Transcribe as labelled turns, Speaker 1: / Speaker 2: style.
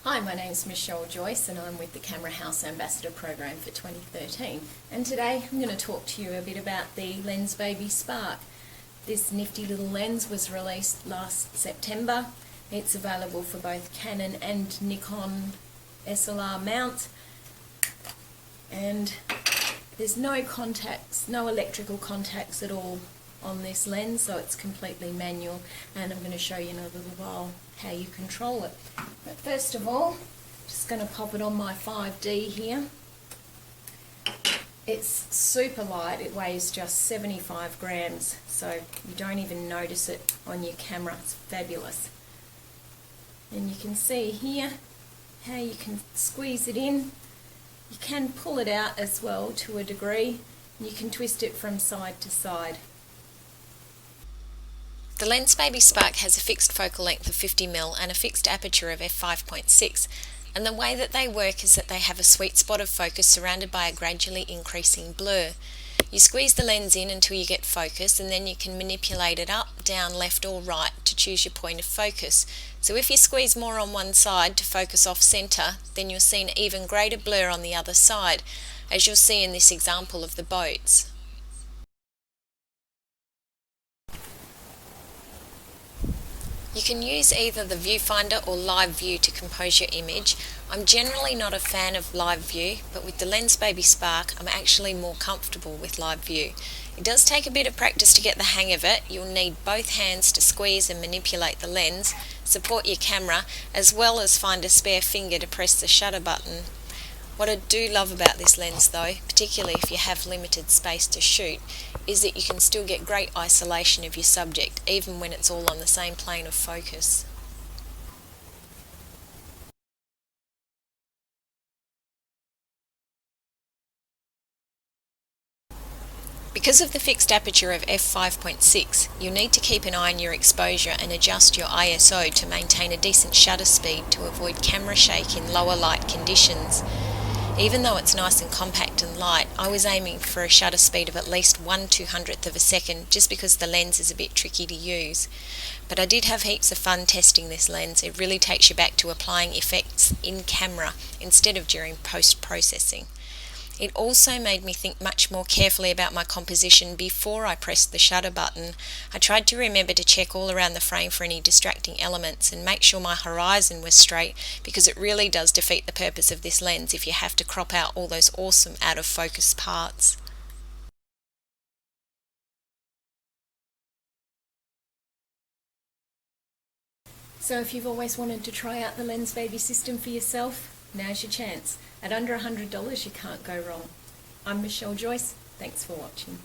Speaker 1: Hi, my name's Michelle Joyce and I'm with the Camera House Ambassador Program for 2013, and today I'm going to talk to you a bit about the LensBaby Spark. This nifty little lens was released last September. It's available for both Canon and Nikon SLR mount, and there's no contacts, no electrical contacts at all on this lens, so it's completely manual, and I'm going to show you in a little while how you control it. But first of all, I'm just going to pop it on my 5D here. It's super light, it weighs just 75 grams, so you don't even notice it on your camera. It's fabulous. And you can see here how you can squeeze it in. You can pull it out as well to a degree, and you can twist it from side to side.
Speaker 2: The LensBaby Spark has a fixed focal length of 50mm and a fixed aperture of f5.6, and the way that they work is that they have a sweet spot of focus surrounded by a gradually increasing blur. You squeeze the lens in until you get focus, and then you can manipulate it up, down, left or right to choose your point of focus. So if you squeeze more on one side to focus off centre, then you'll see an even greater blur on the other side, as you'll see in this example of the boats. You can use either the viewfinder or live view to compose your image. I'm generally not a fan of live view, but with the LensBaby Spark I'm actually more comfortable with live view. It does take a bit of practice to get the hang of it. You'll need both hands to squeeze and manipulate the lens, support your camera, as well as find a spare finger to press the shutter button. What I do love about this lens though, particularly if you have limited space to shoot, is that you can still get great isolation of your subject, even when it's all on the same plane of focus. Because of the fixed aperture of f5.6, you'll need to keep an eye on your exposure and adjust your ISO to maintain a decent shutter speed to avoid camera shake in lower light conditions. Even though it's nice and compact and light, I was aiming for a shutter speed of at least 1/200th of a second, just because the lens is a bit tricky to use. But I did have heaps of fun testing this lens. It really takes you back to applying effects in camera instead of during post-processing. It also made me think much more carefully about my composition before I pressed the shutter button. I tried to remember to check all around the frame for any distracting elements and make sure my horizon was straight, because it really does defeat the purpose of this lens if you have to crop out all those awesome out of focus parts.
Speaker 1: So if you've always wanted to try out the LensBaby system for yourself, now's your chance. At under $100 you can't go wrong. I'm Michelle Joyce, thanks for watching.